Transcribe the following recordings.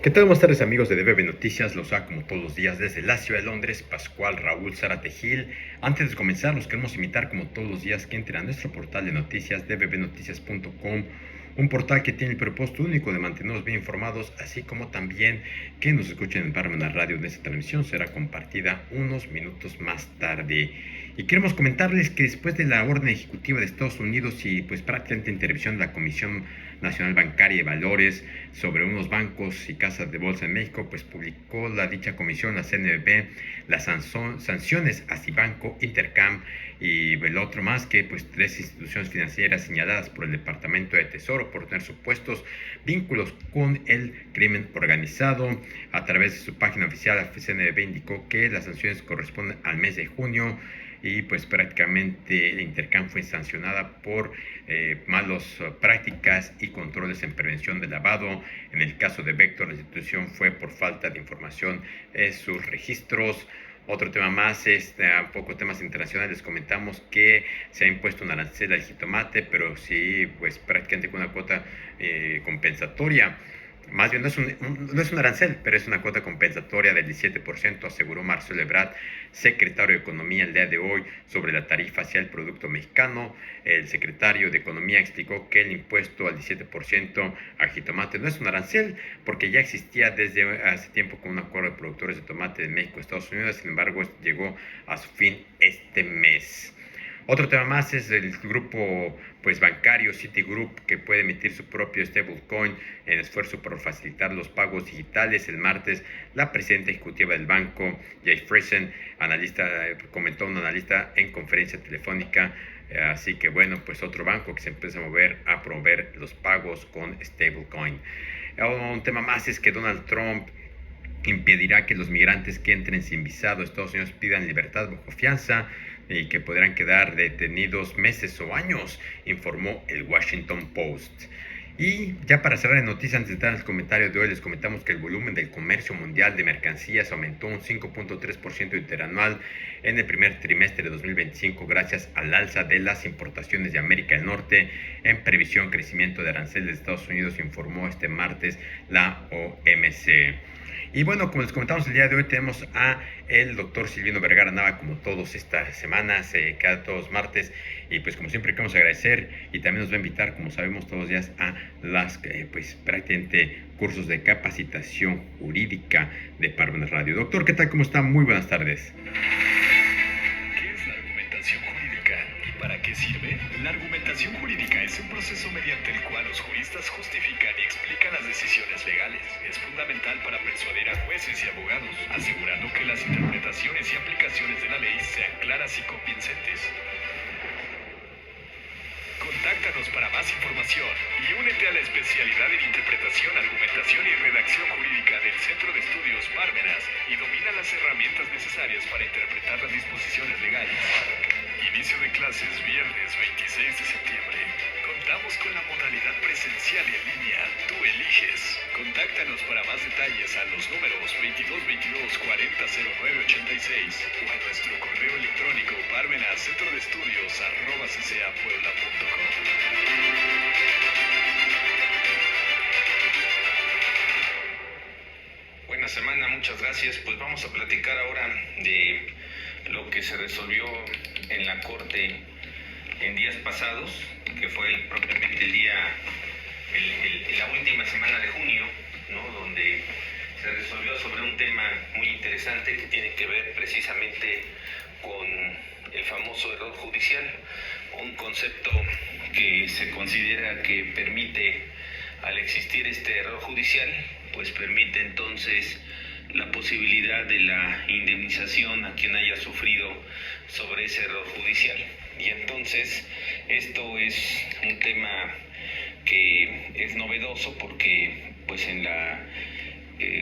¿Qué tal? Buenas tardes, amigos de DBB Noticias. Los saluda como todos los días desde la ciudad de Londres, Pascual Raúl Zárate Gil. Antes de comenzar, los queremos invitar como todos los días que entren a nuestro portal de noticias, dbbnoticias.com, un portal que tiene el propósito único de mantenernos bien informados, así como también que nos escuchen en Parmenas Radio. De esta transmisión será compartida unos minutos más tarde. Y queremos comentarles que después de la orden ejecutiva de Estados Unidos y pues prácticamente intervención de la Comisión Nacional Bancaria y Valores sobre unos bancos y casas de bolsa en México, pues publicó la dicha comisión, la CNBV, las sanciones a Cibanco, Intercam y el otro más que pues 3 instituciones financieras señaladas por el Departamento de Tesoro por tener supuestos vínculos con el crimen organizado. A través de su página oficial, la CNBV indicó que las sanciones corresponden al mes de junio y pues prácticamente el Intercam fue sancionada por malas prácticas y controles en prevención de lavado. En el caso de Vector, la institución fue por falta de información en sus registros. Otro tema más es un poco temas internacionales. Comentamos que se ha impuesto un arancel al jitomate, pero sí, pues prácticamente con una cuota compensatoria. Más bien no es un arancel, pero es una cuota compensatoria del 17%, aseguró Marcelo Ebrard, secretario de Economía, el día de hoy sobre la tarifa hacia el producto mexicano. El secretario de Economía explicó que el impuesto al 17% al jitomate no es un arancel, porque ya existía desde hace tiempo con un acuerdo de productores de tomate de México y Estados Unidos. Sin embargo, llegó a su fin este mes. Otro tema más es el grupo pues bancario Citigroup, que puede emitir su propio stablecoin en esfuerzo por facilitar los pagos digitales. El martes, la presidenta ejecutiva del banco, Jay Friesen, comentó un analista en conferencia telefónica. Así que bueno, pues otro banco que se empieza a promover los pagos con stablecoin. Un tema más es que Donald Trump impedirá que los migrantes que entren sin visado a Estados Unidos pidan libertad bajo fianza y que podrán quedar detenidos meses o años, informó el Washington Post. Y ya para cerrar en noticias, antes de entrar al comentario de hoy, les comentamos que el volumen del comercio mundial de mercancías aumentó un 5.3% interanual en el primer trimestre de 2025 gracias al alza de las importaciones de América del Norte en previsión crecimiento de aranceles de Estados Unidos, informó este martes la OMC. Y bueno, como les comentamos el día de hoy, tenemos a el doctor Silvino Vergara Nava, como todos estas semanas, cada todos martes. Y pues como siempre queremos agradecer y también nos va a invitar, como sabemos, todos los días a las pues prácticamente cursos de capacitación jurídica de Parmenas Radio. Doctor, ¿qué tal? ¿Cómo está? Muy buenas tardes. ¿Para qué sirve? La argumentación jurídica es un proceso mediante el cual los juristas justifican y explican las decisiones legales. Es fundamental para persuadir a jueces y abogados, asegurando que las interpretaciones y aplicaciones de la ley sean claras y convincentes. Contáctanos para más información y únete a la especialidad en interpretación, argumentación y redacción jurídica del Centro de Estudios Parmenas y domina las herramientas necesarias para interpretar las disposiciones legales. Inicio de clases viernes 26 de septiembre. Contamos con la modalidad presencial y en línea. Tú eliges. Contáctanos para más detalles a los números 2222 400986 o a nuestro correo electrónico parmenascentrodeestudios@ccapuebla.com. Buena semana, muchas gracias. Pues vamos a platicar ahora de lo que se resolvió en la Corte en días pasados, que fue propiamente la última semana de junio, ¿no? Donde se resolvió sobre un tema muy interesante que tiene que ver precisamente con el famoso error judicial, un concepto que se considera que permite, al existir este error judicial, pues permite entonces la posibilidad de la indemnización a quien haya sufrido sobre ese error judicial. Y entonces esto es un tema que es novedoso porque pues en la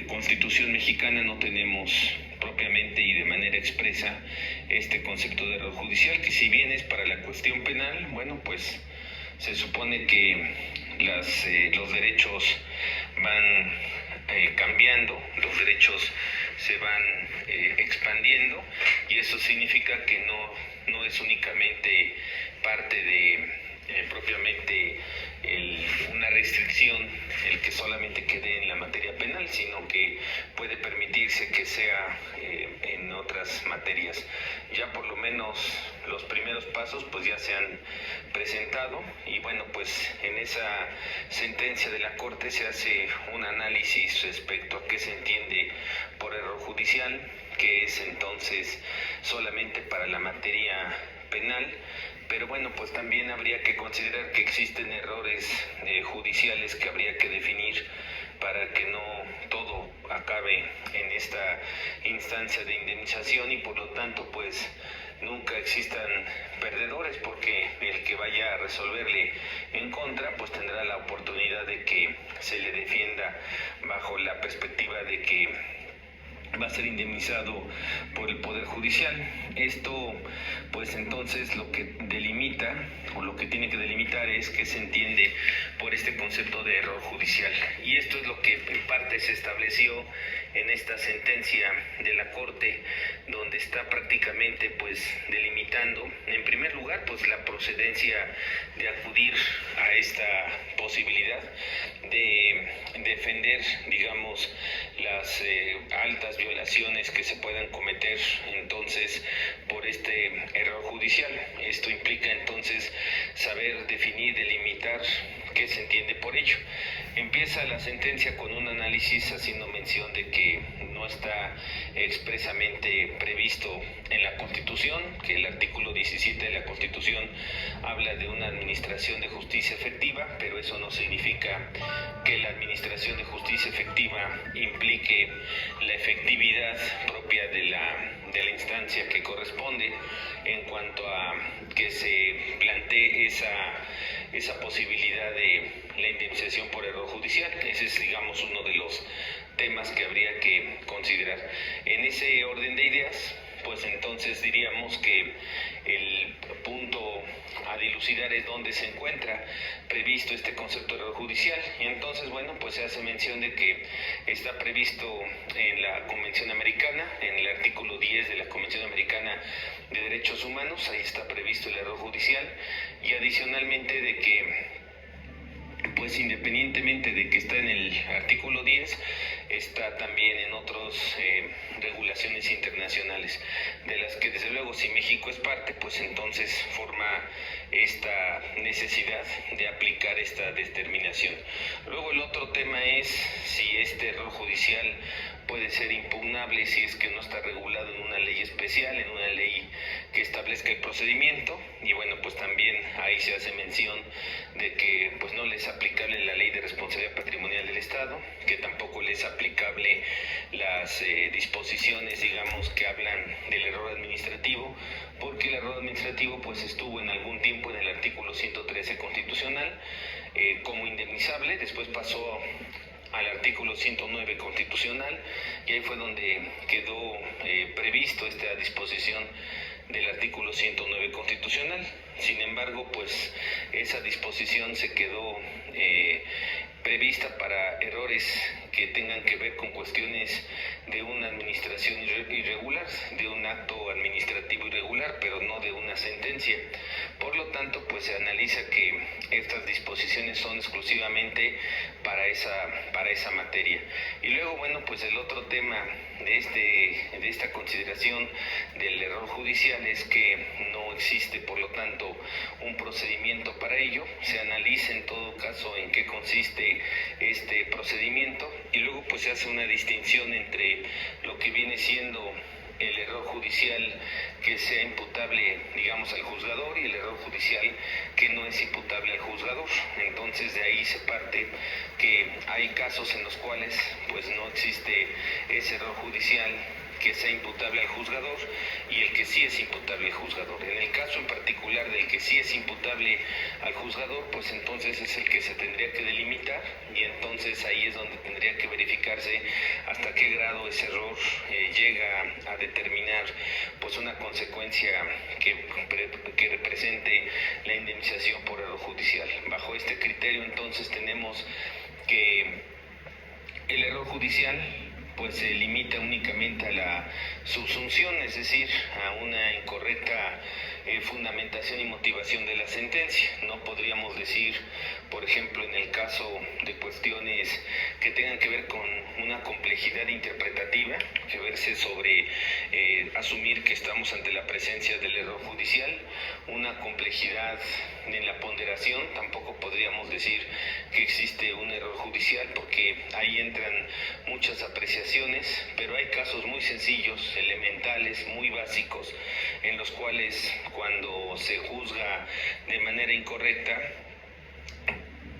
Constitución mexicana no tenemos propiamente y de manera expresa este concepto de error judicial, que si bien es para la cuestión penal, bueno, pues se supone que los derechos van cambiando, los derechos se van expandiendo, y eso significa que no es únicamente parte de propiamente una restricción el que solamente quede en la materia penal, sino dice que sea en otras materias. Ya por lo menos los primeros pasos pues ya se han presentado y bueno, pues en esa sentencia de la Corte se hace un análisis respecto a qué se entiende por error judicial, que es entonces solamente para la materia penal, pero bueno, pues también habría que considerar que existen errores judiciales que habría que definir para que no todo acabe en esta instancia de indemnización y por lo tanto pues nunca existan perdedores, porque el que vaya a resolverle en contra pues tendrá la oportunidad de que se le defienda bajo la perspectiva de que va a ser indemnizado por el Poder Judicial. Esto pues entonces lo que delimita o lo que tiene que delimitar es qué se entiende por este concepto de error judicial, y esto es lo que en parte se estableció en esta sentencia de la Corte, donde está prácticamente pues delimitando en primer lugar pues la procedencia de acudir a esta posibilidad de defender, digamos, las altas violaciones que se puedan cometer entonces por este error judicial. Esto implica entonces saber definir, delimitar qué se entiende por ello. Empieza la sentencia con un análisis haciendo mención de que no está expresamente previsto en la Constitución, que el artículo 17 de la Constitución habla de una administración de justicia efectiva, pero eso no significa que la administración de justicia efectiva implique la efectividad propia de la instancia que corresponde en cuanto a que se plantee esa posibilidad de la indemnización por error judicial. Ese es, digamos, uno de los temas que habría que considerar. En ese orden de ideas, pues entonces diríamos que el punto a dilucidar es dónde se encuentra previsto este concepto de error judicial, y entonces bueno, pues se hace mención de que está previsto en la Convención Americana, en el artículo 10 de la Convención Americana de Derechos Humanos, ahí está previsto el error judicial, y adicionalmente de que pues independientemente de que está en el artículo 10, está también en otras regulaciones internacionales, de las que desde luego si México es parte, pues entonces forma esta necesidad de aplicar esta determinación. Luego el otro tema es si este error judicial puede ser impugnable si es que no está regulado en una ley especial, en una ley que establezca el procedimiento, y bueno, pues también ahí se hace mención de que pues no le es aplicable la ley de responsabilidad patrimonial del Estado, que tampoco le es aplicable las disposiciones, digamos, que hablan del error administrativo, porque el error administrativo pues estuvo en algún tiempo en el artículo 113 constitucional como indemnizable, después pasó al artículo 109 constitucional, y ahí fue donde quedó previsto esta disposición del artículo 109 constitucional. Sin embargo, pues esa disposición se quedó prevista para errores que tengan que ver con cuestiones de una administración irregular, de un acto administrativo irregular, pero no de una sentencia. Por lo tanto, pues se analiza que estas disposiciones son exclusivamente para esa materia. Y luego, bueno, pues el otro tema de esta consideración del error judicial es que no existe, por lo tanto, un procedimiento para ello. Se analiza en todo caso en qué consiste este procedimiento, y luego pues se hace una distinción entre lo que viene siendo el error judicial que sea imputable, digamos, al juzgador, y el error judicial que no es imputable al juzgador. Entonces de ahí se parte que hay casos en los cuales pues no existe ese error judicial que sea imputable al juzgador y el que sí es imputable al juzgador. En el caso en particular del que sí es imputable al juzgador, pues entonces es el que se tendría que delimitar, y entonces ahí es donde tendría que verificarse hasta qué grado ese error llega a determinar pues una consecuencia que represente la indemnización por error judicial. Bajo este criterio entonces tenemos que el error judicial pues se limita únicamente a la subsunción, es decir, a una incorrecta fundamentación y motivación de la sentencia. No podríamos decir, por ejemplo, en el caso de cuestiones que tengan que ver con una complejidad interpretativa, que verse sobre asumir que estamos ante la presencia del error judicial, una complejidad en la ponderación, tampoco podríamos decir que existe un error judicial porque ahí entran muchas apreciaciones, pero hay casos muy sencillos, elementales, muy básicos, en los cuales cuando se juzga de manera incorrecta,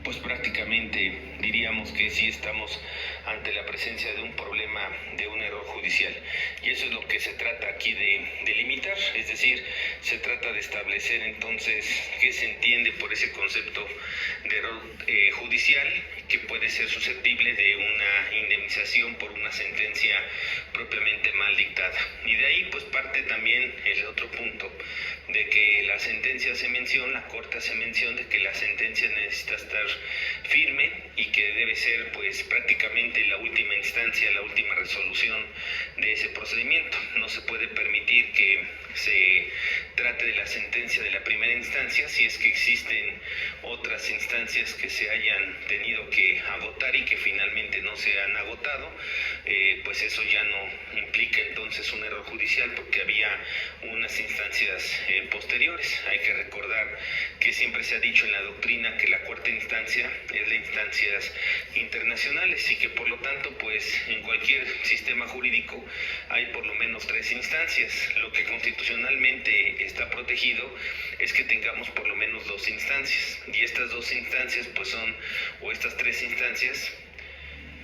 pues prácticamente diríamos que sí estamos ante la presencia de un problema, de un error judicial. Y eso es lo que se trata aquí de delimitar, es decir, se trata de establecer entonces qué se entiende por ese concepto de error judicial, que puede ser susceptible de una indemnización por una sentencia propiamente mal dictada. Y de ahí pues parte también el otro punto, de que la sentencia hace mención, la Corte hace mención de que la sentencia necesita estar firme y que debe ser pues prácticamente la última instancia, la última resolución de ese procedimiento. No se puede permitir que se trate de la sentencia de la primera instancia si es que existen otras instancias que se hayan tenido que agotar y que finalmente no se han agotado, pues eso ya no implica entonces un error judicial porque había unas instancias posteriores. Hay que recordar que siempre se ha dicho en la doctrina que la cuarta instancia es de instancias internacionales y que por lo tanto pues en cualquier sistema jurídico hay por lo menos 3 instancias. Lo que constitucionalmente está protegido es que tengamos por lo menos 2 instancias, y estas 2 instancias pues son, o estas 3 instancias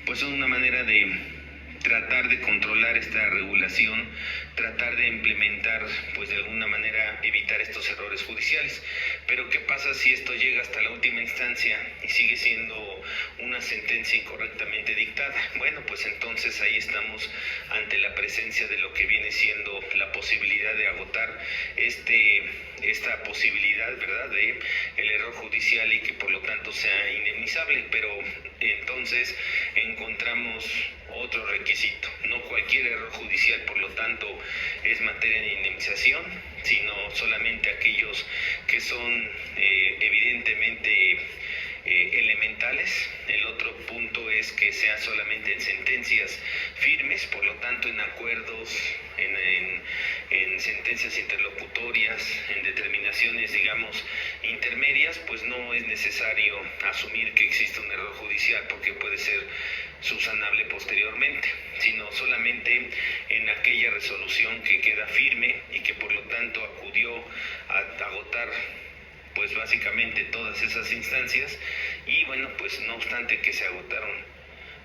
pues son una manera de tratar de controlar esta regulación, tratar de implementar, pues de alguna manera evitar estos errores judiciales. Pero ¿qué pasa si esto llega hasta la última instancia y sigue siendo una sentencia incorrectamente dictada? Bueno, pues entonces ahí estamos ante la presencia de lo que viene siendo la posibilidad de agotar esta posibilidad, ¿verdad?, de el error judicial y que por lo tanto sea indemnizable. Pero entonces encontramos otro requisito: no cualquier error judicial, por lo tanto, es materia de indemnización, sino solamente aquellos que son evidentemente elementales. El otro punto es que sea solamente en sentencias firmes, por lo tanto en acuerdos, en sentencias interlocutorias, en determinaciones, digamos, intermedias, pues no es necesario asumir que existe un error judicial porque puede ser subsanable posteriormente, sino solamente en aquella resolución que queda firme y que por lo tanto acudió a agotar pues básicamente todas esas instancias. Y bueno, pues no obstante que se agotaron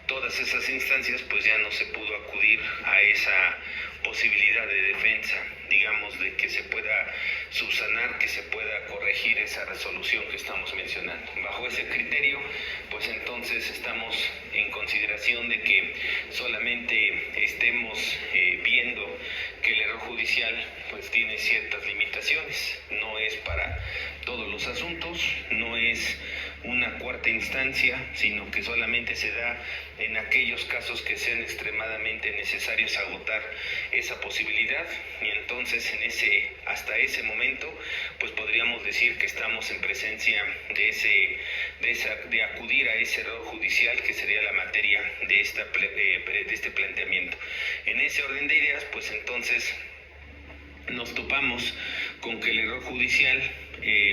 todas esas instancias, pues ya no se pudo acudir a esa posibilidad de defensa, digamos, de que se pueda subsanar, que se pueda corregir esa resolución que estamos mencionando. Bajo ese criterio, pues entonces estamos en consideración de que solamente estemos viendo que el error judicial pues tiene ciertas limitaciones, no es para todos los asuntos, no es una cuarta instancia, sino que solamente se da en aquellos casos que sean extremadamente necesarios agotar esa posibilidad. Y entonces hasta ese momento pues podríamos decir que estamos en presencia de acudir a ese error judicial, que sería la materia de este planteamiento. En ese orden de ideas, pues entonces nos topamos con que el error judicial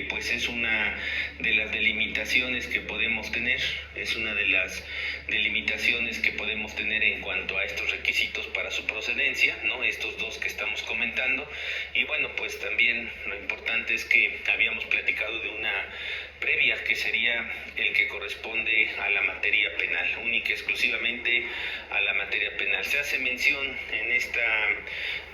pues es una de las delimitaciones que podemos tener, es una de las delimitaciones que podemos tener en cuanto a estos requisitos para su procedencia, ¿no?, estos 2 que estamos comentando. Y bueno, pues también lo importante es que habíamos platicado de una previa, que sería el que corresponde a la materia penal, única y exclusivamente a la materia penal. Se hace mención en esta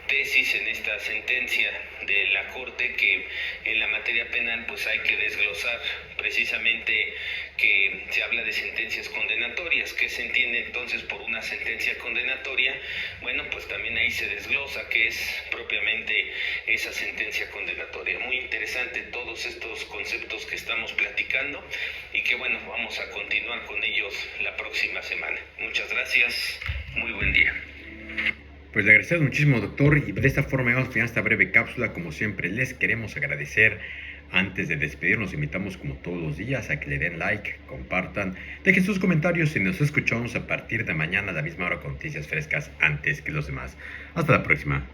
tesis, en esta sentencia de la Corte, que en la materia penal pues hay que desglosar precisamente que se habla de sentencias condenatorias. ¿Qué se entiende entonces por una sentencia condenatoria? Bueno, pues también ahí se desglosa qué es propiamente esa sentencia condenatoria. Muy interesante todos estos conceptos que estamos platicando y que bueno, vamos a continuar con ellos la próxima semana. Muchas gracias, muy buen día. Pues le agradecemos muchísimo, doctor, y de esta forma llegamos al final de esta breve cápsula. Como siempre, les queremos agradecer Antes de despedirnos, invitamos como todos los días a que le den like, compartan, dejen sus comentarios y nos escuchamos a partir de mañana a la misma hora con noticias frescas antes que los demás. Hasta la próxima.